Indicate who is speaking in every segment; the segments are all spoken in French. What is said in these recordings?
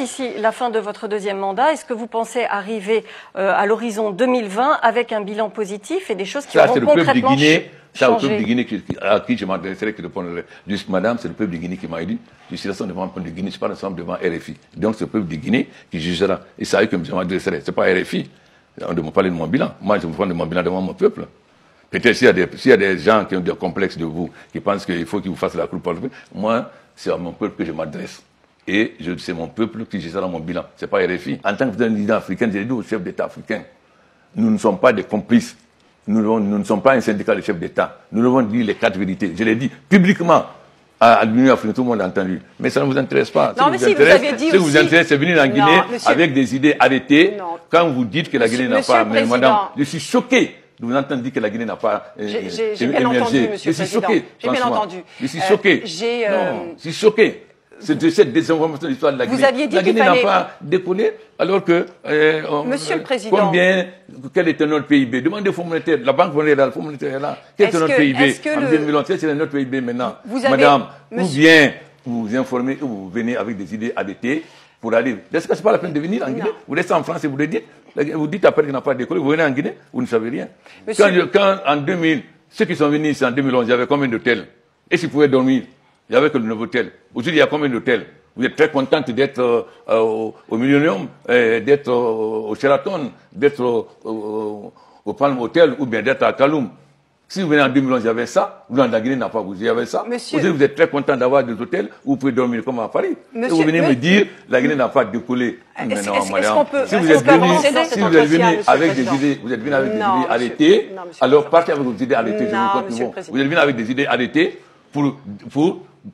Speaker 1: d'ici la fin de votre deuxième mandat, est-ce que vous pensez arriver à l'horizon 2020 avec un bilan positif et des choses qui auront concrètement changé?
Speaker 2: Ça, au peuple de Guinée à qui je m'adresserai qui répondrait juste madame, c'est le peuple de Guinée qui m'a dit, je suis là devant le peuple de Guinée, je suis pas ensemble devant RFI. Donc c'est le peuple de Guinée qui jugera. Et c'est à eux que je m'adresserai. C'est pas RFI. On ne me parle de mon bilan. Moi, je me parle de mon bilan devant mon peuple. Peut-être s'il y a des gens qui ont des complexes de vous, qui pensent qu'il faut qu'ils vous fassent la cour pour le peuple, moi, c'est à mon peuple que je m'adresse. Et c'est mon peuple qui jugera mon bilan. C'est pas RFI. En tant que président africain, j'ai dit au chef d'État africain, nous ne sommes pas des complices. Nous ne sommes pas un syndicat de chefs d'État. Nous devons dire les 4 vérités. Je l'ai dit publiquement à l'Union africaine, tout le monde a entendu. Mais ça ne vous intéresse pas.
Speaker 1: Non, mais si, vous avez dit aussi...
Speaker 2: Ce qui vous intéresse, c'est venir en Guinée avec des idées arrêtées. Non. Quand vous dites que la Guinée n'a pas... Mais madame, je suis choqué de vous entendre dire que la Guinée n'a pas émergé.
Speaker 1: J'ai bien entendu, monsieur le Président. J'ai bien entendu.
Speaker 2: Je suis choqué. Non, je suis choqué. C'est de cette désinformation de l'histoire de la Guinée.
Speaker 1: Vous aviez dit
Speaker 2: la Guinée n'a pas décollé, alors que...
Speaker 1: Monsieur le Président...
Speaker 2: Quel était notre PIB? Demandez au Fonds monétaire. La Banque monétaire, le Fonds monétaire est là. Quel était notre PIB en 2011? Quel est notre PIB maintenant? Madame, ou bien vous vous informez ou vous venez avec des idées arrêtées pour aller... Est-ce que ce n'est pas la peine de venir en Guinée? Vous restez en France et vous le dites. Vous dites après qu'il n'a pas décollé. Vous venez en Guinée, vous ne savez rien. Quand en 2000, ceux qui sont venus ici en 2011, il y avait combien d'hôtels? Et s'ils pouvaient dormir? Il n'y avait que le nouveau hôtel. Aujourd'hui, il y a combien d'hôtels? Vous êtes très contente d'être au Millennium, d'être au Sheraton, d'être au Palm Hotel ou bien d'être à Kaloum. Si vous venez en 2011, il y avait ça. Vous, dans la Guinée, n'a pas bougé, il y avait ça. Aujourd'hui, vous êtes très content d'avoir des hôtels où vous pouvez dormir comme à Paris. Et vous venez me dire la Guinée n'a pas décollé. Mais non, madame. Si vous êtes venu avec des idées, vous êtes venu avec des idées arrêtées, alors partez avec vos idées arrêtées. Vous êtes venu avec des idées arrêtées pour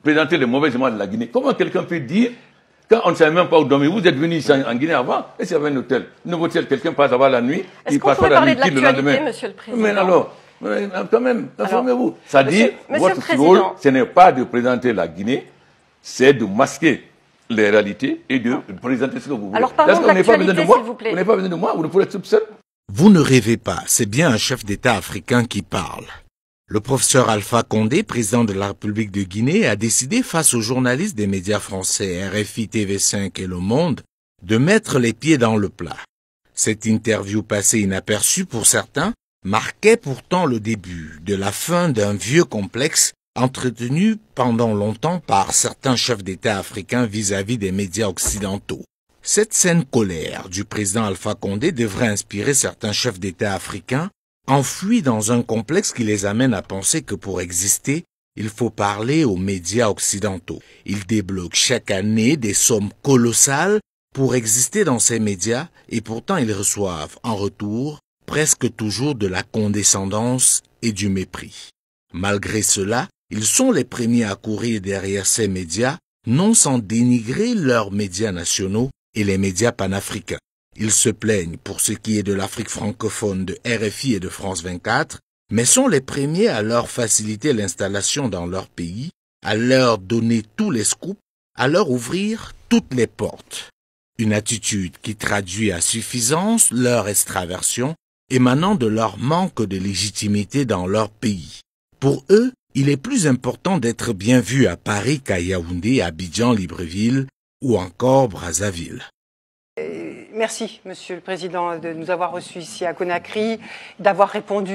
Speaker 2: présenter les mauvais éléments de la Guinée. Comment quelqu'un peut dire, quand on ne savait même pas où dormir, vous êtes venu ici en Guinée avant, et s'il y avait un hôtel, un nouveau hôtel, quelqu'un passe avant la nuit,
Speaker 1: il passe avant la nuit, le lendemain. Monsieur le Président.
Speaker 2: Mais alors, quand même, informez-vous. C'est-à-dire, votre rôle, ce n'est pas de présenter la Guinée, c'est de masquer les réalités et de présenter ce que vous voulez.
Speaker 1: Alors parlons de l'actualité, s'il vous plaît.
Speaker 2: Vous n'avez pas besoin de moi, vous ne pouvez être tout seul.
Speaker 3: Vous ne rêvez pas, c'est bien un chef d'État africain qui parle. Le professeur Alpha Condé, président de la République de Guinée, a décidé face aux journalistes des médias français RFI, TV5 et Le Monde de mettre les pieds dans le plat. Cette interview passée inaperçue pour certains marquait pourtant le début de la fin d'un vieux complexe entretenu pendant longtemps par certains chefs d'État africains vis-à-vis des médias occidentaux. Cette saine colère du président Alpha Condé devrait inspirer certains chefs d'État africains enfouis dans un complexe qui les amène à penser que pour exister, il faut parler aux médias occidentaux. Ils débloquent chaque année des sommes colossales pour exister dans ces médias et pourtant ils reçoivent en retour presque toujours de la condescendance et du mépris. Malgré cela, ils sont les premiers à courir derrière ces médias, non sans dénigrer leurs médias nationaux et les médias panafricains. Ils se plaignent pour ce qui est de l'Afrique francophone de RFI et de France 24, mais sont les premiers à leur faciliter l'installation dans leur pays, à leur donner tous les scoops, à leur ouvrir toutes les portes. Une attitude qui traduit à suffisance leur extraversion émanant de leur manque de légitimité dans leur pays. Pour eux, il est plus important d'être bien vu à Paris qu'à Yaoundé, Abidjan, Libreville ou encore Brazzaville.
Speaker 1: Merci, Monsieur le Président, de nous avoir reçus ici à Conakry, d'avoir répondu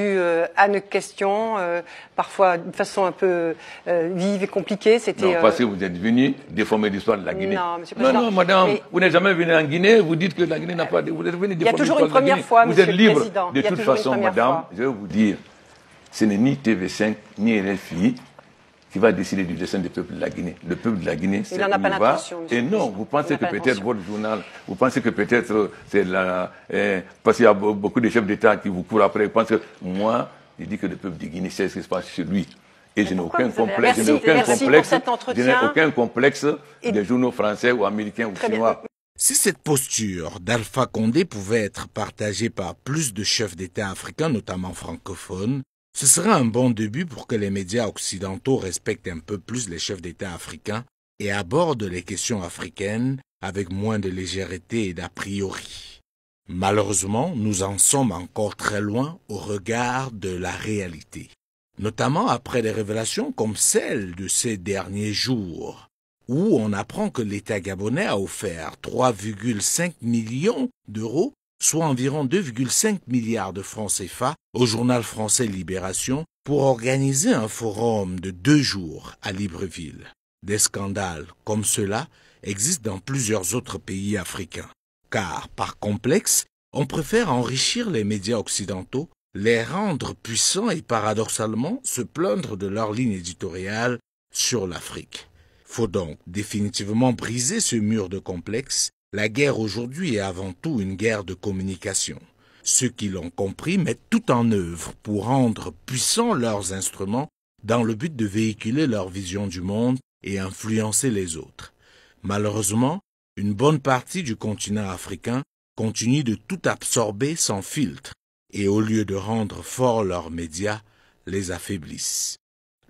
Speaker 1: à nos questions, parfois de façon un peu vive et compliquée.
Speaker 2: Non, parce que vous êtes venu déformer l'histoire de la Guinée.
Speaker 1: Non, Monsieur le Président.
Speaker 2: Non, madame, vous n'êtes jamais venu en Guinée, vous dites que la Guinée n'a pas... Vous êtes venu déformer l'histoire de la Guinée.
Speaker 1: Il y a toujours une première fois, Monsieur le Président.
Speaker 2: Vous êtes libre. De toute façon, madame, je vais vous dire, ce n'est ni TV5, ni RFI qui va décider du destin du peuple de la Guinée. Le peuple de la Guinée, c'est où il va. Et non, vous pensez que peut-être votre journal, vous pensez que peut-être c'est la... parce qu'il y a beaucoup de chefs d'État qui vous courent après. Vous pensez que moi, je dis que le peuple de Guinée sait ce qui se passe chez lui. Et je n'ai aucun complexe. Je n'ai aucun complexe des journaux français ou américains ou chinois.
Speaker 3: Si cette posture d'Alpha Condé pouvait être partagée par plus de chefs d'État africains, notamment francophones, ce serait un bon début pour que les médias occidentaux respectent un peu plus les chefs d'État africains et abordent les questions africaines avec moins de légèreté et d'a priori. Malheureusement, nous en sommes encore très loin au regard de la réalité, notamment après des révélations comme celle de ces derniers jours. où on apprend que l'État gabonais a offert 3,5 millions d'euros, soit environ 2,5 milliards de francs CFA, au journal français Libération pour organiser un forum de 2 jours à Libreville. Des scandales comme cela existent dans plusieurs autres pays africains. Car, par complexe, on préfère enrichir les médias occidentaux, les rendre puissants et paradoxalement se plaindre de leur ligne éditoriale sur l'Afrique. Faut donc définitivement briser ce mur de complexe. La guerre aujourd'hui est avant tout une guerre de communication. Ceux qui l'ont compris mettent tout en œuvre pour rendre puissants leurs instruments dans le but de véhiculer leur vision du monde et influencer les autres. Malheureusement, une bonne partie du continent africain continue de tout absorber sans filtre et au lieu de rendre forts leurs médias, les affaiblissent.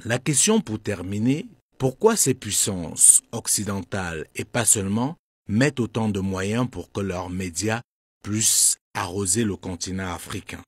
Speaker 3: La question pour terminer, pourquoi ces puissances occidentales et pas seulement mettent autant de moyens pour que leurs médias puissent arroser le continent africain?